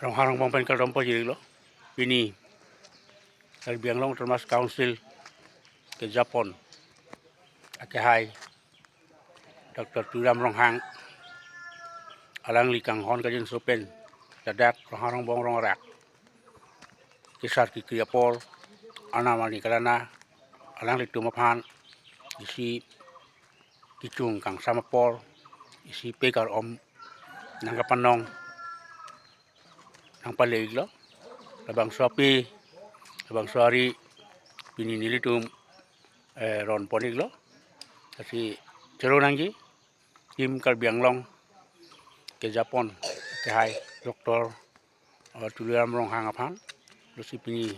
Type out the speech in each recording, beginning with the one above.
Rong harang bang pen kalom po jilo. Bini Caribbean Long Termas Council ke Japon. Ake hai Dr. Turam Rong Hang alang likang hon kajin sopen dadak rong harang bang rong rak. Kisar ki kriapol ana mani kalana alang litu mapan isi kicung kang samapol isi pegar om nang kapanong nang paleglo labang sopi labang suari pininilitum ron poniglo kasi cero nanggi tim Caribbean Long ke Japon ke hai Dr. Turam Rong Hang apan lusi pini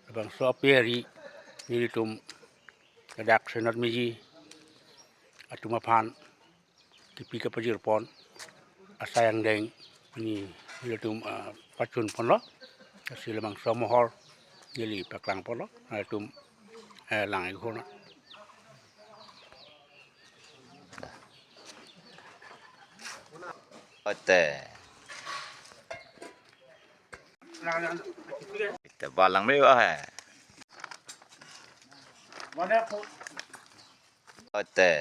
labang sopi ri nilitum dadak senat miji atumapan tipi ke pajirpon asayang deng ni nilitum pacun pon lo kasi lamang somohor dili paklang pon lo nilitum lang ikona Ote. Kita balang mewah hai. Ote.